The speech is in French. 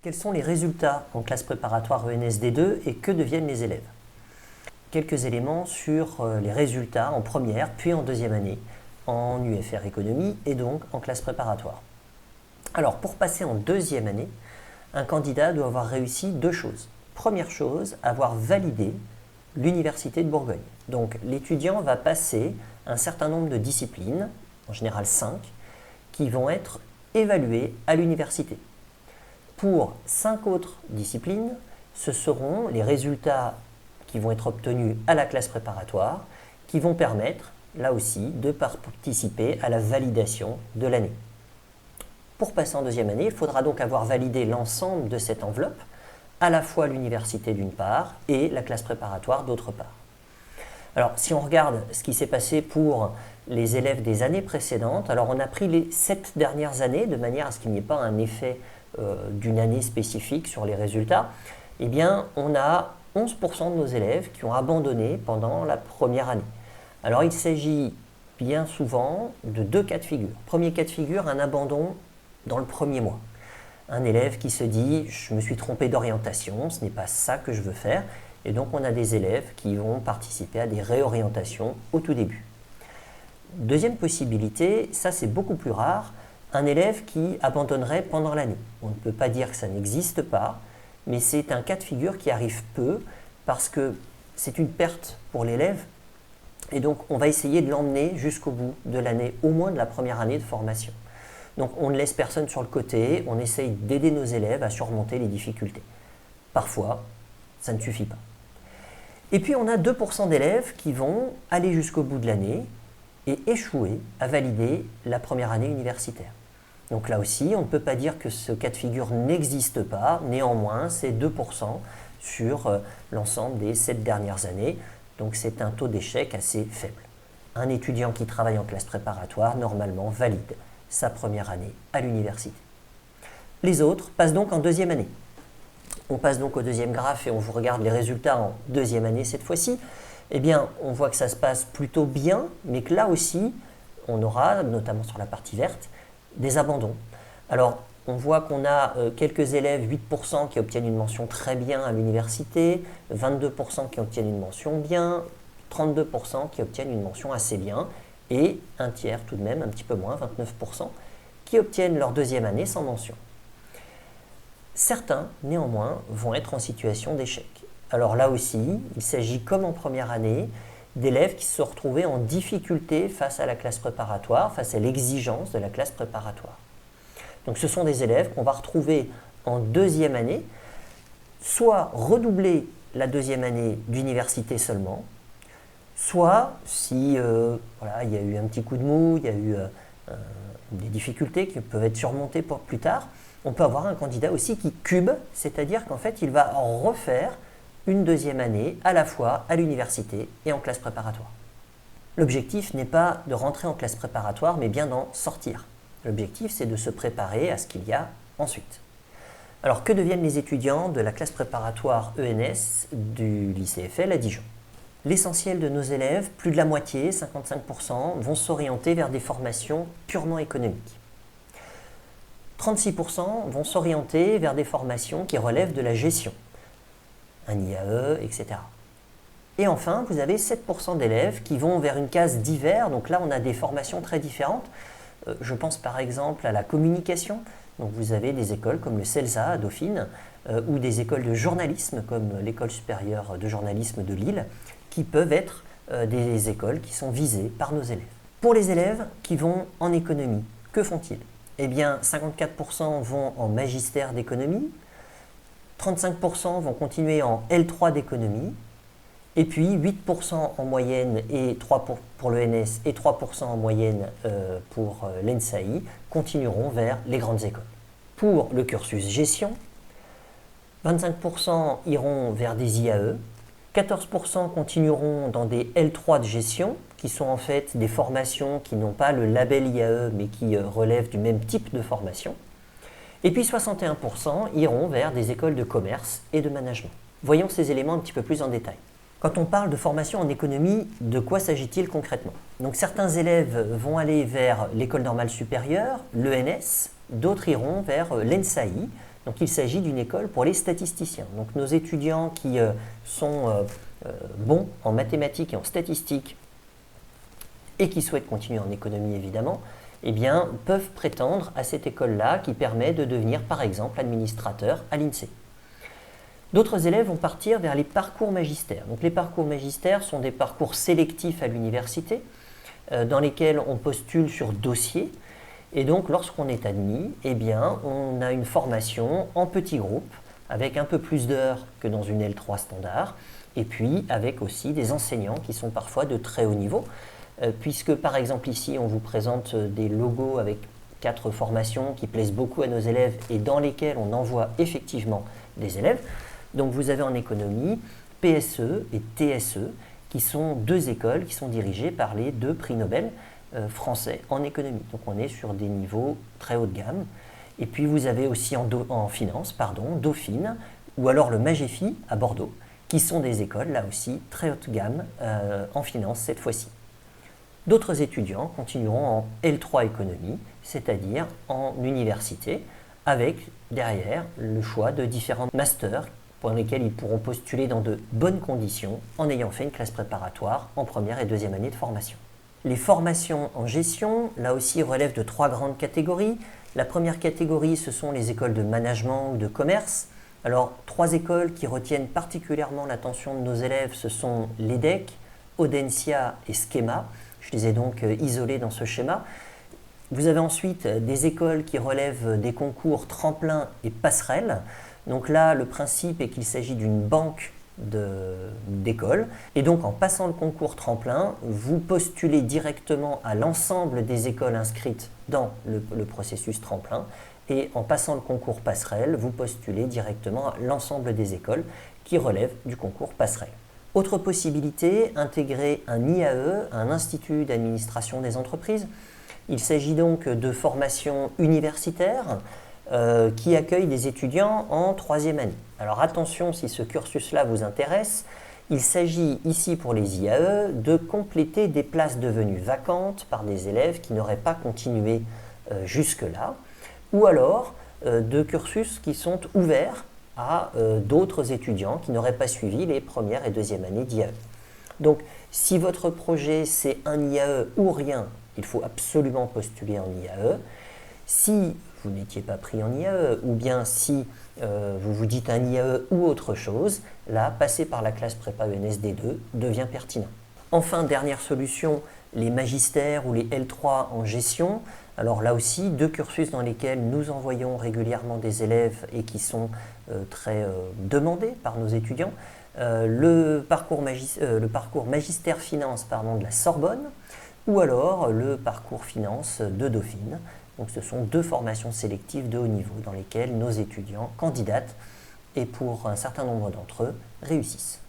Quels sont les résultats en classe préparatoire ENS-D2 et que deviennent les élèves? Quelques éléments sur les résultats en première puis en deuxième année en UFR économie et donc en classe préparatoire. Alors pour passer en deuxième année, un candidat doit avoir réussi deux choses. Première chose, avoir validé l'Université de Bourgogne. Donc l'étudiant va passer un certain nombre de disciplines, en général 5, qui vont être évaluées à l'université. Pour 5 autres disciplines, ce seront les résultats qui vont être obtenus à la classe préparatoire qui vont permettre, là aussi, de participer à la validation de l'année. Pour passer en deuxième année, il faudra donc avoir validé l'ensemble de cette enveloppe, à la fois l'université d'une part et la classe préparatoire d'autre part. Alors, si on regarde ce qui s'est passé pour les élèves des années précédentes, alors on a pris les 7 dernières années de manière à ce qu'il n'y ait pas un effet d'une année spécifique sur les résultats. Eh bien, on a 11% de nos élèves qui ont abandonné pendant la première année. Alors, il s'agit bien souvent de deux cas de figure. Premier cas de figure, un abandon dans le premier mois. Un élève qui se dit « je me suis trompé d'orientation, ce n'est pas ça que je veux faire ». Et donc, on a des élèves qui vont participer à des réorientations au tout début. Deuxième possibilité, ça c'est beaucoup plus rare, un élève qui abandonnerait pendant l'année. On ne peut pas dire que ça n'existe pas, mais c'est un cas de figure qui arrive peu parce que c'est une perte pour l'élève et donc on va essayer de l'emmener jusqu'au bout de l'année, au moins de la première année de formation. Donc on ne laisse personne sur le côté, on essaye d'aider nos élèves à surmonter les difficultés. Parfois, ça ne suffit pas. Et puis on a 2% d'élèves qui vont aller jusqu'au bout de l'année et échouer à valider la première année universitaire. Donc là aussi, on ne peut pas dire que ce cas de figure n'existe pas, néanmoins c'est 2% sur l'ensemble des 7 dernières années, donc c'est un taux d'échec assez faible. Un étudiant qui travaille en classe préparatoire, normalement, valide sa première année à l'université. Les autres passent donc en deuxième année. On passe donc au deuxième graphe et on vous regarde les résultats en deuxième année cette fois-ci. Eh bien, on voit que ça se passe plutôt bien, mais que là aussi, on aura, notamment sur la partie verte, des abandons. Alors, on voit qu'on a quelques élèves, 8% qui obtiennent une mention très bien à l'université, 22% qui obtiennent une mention bien, 32% qui obtiennent une mention assez bien, et un tiers tout de même, un petit peu moins, 29%, qui obtiennent leur deuxième année sans mention. Certains, néanmoins, vont être en situation d'échec. Alors là aussi, il s'agit, comme en première année, d'élèves qui se sont retrouvés en difficulté face à la classe préparatoire, face à l'exigence de la classe préparatoire. Donc ce sont des élèves qu'on va retrouver en deuxième année, soit redoubler la deuxième année d'université seulement, soit si voilà, il y a eu un petit coup de mou, il y a eu des difficultés qui peuvent être surmontées pour plus tard, on peut avoir un candidat aussi qui cube, c'est-à-dire qu'en fait il va refaire une deuxième année à la fois à l'université et en classe préparatoire. L'objectif n'est pas de rentrer en classe préparatoire, mais bien d'en sortir. L'objectif, c'est de se préparer à ce qu'il y a ensuite. Alors, que deviennent les étudiants de la classe préparatoire ENS du lycée Eiffel à Dijon? L'essentiel de nos élèves, plus de la moitié, 55%, vont s'orienter vers des formations purement économiques. 36% vont s'orienter vers des formations qui relèvent de la gestion, un IAE, etc. Et enfin, vous avez 7% d'élèves qui vont vers une case divers, donc là on a des formations très différentes. Je pense par exemple à la communication, donc vous avez des écoles comme le CELSA à Dauphine, ou des écoles de journalisme comme l'École supérieure de journalisme de Lille, qui peuvent être des écoles qui sont visées par nos élèves. Pour les élèves qui vont en économie, que font-ils? Eh bien, 54% vont en magistère d'économie, 35% vont continuer en L3 d'économie, et puis 8% en moyenne et 3 pour l'ENS et 3% en moyenne pour l'ENSAI continueront vers les grandes écoles. Pour le cursus gestion, 25% iront vers des IAE, 14% continueront dans des L3 de gestion, qui sont en fait des formations qui n'ont pas le label IAE, mais qui relèvent du même type de formation. Et puis 61% iront vers des écoles de commerce et de management. Voyons ces éléments un petit peu plus en détail. Quand on parle de formation en économie, de quoi s'agit-il concrètement? Donc certains élèves vont aller vers l'école normale supérieure, l'ENS, d'autres iront vers l'ENSAI, Donc il s'agit d'une école pour les statisticiens. Donc nos étudiants qui sont bons en mathématiques et en statistiques et qui souhaitent continuer en économie évidemment, eh bien, peuvent prétendre à cette école-là qui permet de devenir par exemple administrateur à l'INSEE. D'autres élèves vont partir vers les parcours magistères. Donc les parcours magistères sont des parcours sélectifs à l'université dans lesquels on postule sur dossier. Et donc lorsqu'on est admis, eh bien, on a une formation en petits groupes avec un peu plus d'heures que dans une L3 standard et puis avec aussi des enseignants qui sont parfois de très haut niveau puisque par exemple ici on vous présente des logos avec 4 formations qui plaisent beaucoup à nos élèves et dans lesquelles on envoie effectivement des élèves. Donc vous avez en économie PSE et TSE qui sont 2 écoles qui sont dirigées par les 2 prix Nobel français en économie. Donc on est sur des niveaux très haut de gamme. Et puis vous avez aussi en finance, Dauphine, ou alors le Magefi à Bordeaux, qui sont des écoles là aussi très haut de gamme en finance cette fois-ci. D'autres étudiants continueront en L3 économie, c'est-à-dire en université, avec derrière le choix de différents masters pour lesquels ils pourront postuler dans de bonnes conditions en ayant fait une classe préparatoire en première et deuxième année de formation. Les formations en gestion, là aussi, relèvent de 3 grandes catégories. La première catégorie, ce sont les écoles de management ou de commerce. Alors, 3 écoles qui retiennent particulièrement l'attention de nos élèves, ce sont l'EDEC, Audencia et Schema. Je les ai donc isolés dans ce schéma. Vous avez ensuite des écoles qui relèvent des concours tremplin et passerelle. Donc là, le principe est qu'il s'agit d'une banque d'écoles. Et donc, en passant le concours tremplin, vous postulez directement à l'ensemble des écoles inscrites dans le processus tremplin. Et en passant le concours passerelle, vous postulez directement à l'ensemble des écoles qui relèvent du concours passerelle. Autre possibilité, intégrer un IAE, un Institut d'administration des entreprises. Il s'agit donc de formations universitaires qui accueillent des étudiants en 3e année. Alors attention, si ce cursus-là vous intéresse, il s'agit ici pour les IAE de compléter des places devenues vacantes par des élèves qui n'auraient pas continué jusque-là, ou alors de cursus qui sont ouverts à d'autres étudiants qui n'auraient pas suivi les premières et deuxième années d'IAE. Donc si votre projet c'est un IAE ou rien, il faut absolument postuler en IAE. Si vous n'étiez pas pris en IAE, ou bien si vous vous dites un IAE ou autre chose, là, passer par la classe prépa ENSD2 devient pertinent. Enfin, dernière solution, les magistères ou les L3 en gestion. Alors là aussi, 2 cursus dans lesquels nous envoyons régulièrement des élèves et qui sont très demandés par nos étudiants. Le parcours magistère finance de la Sorbonne, ou alors le parcours finance de Dauphine. Donc ce sont 2 formations sélectives de haut niveau dans lesquelles nos étudiants candidatent et pour un certain nombre d'entre eux réussissent.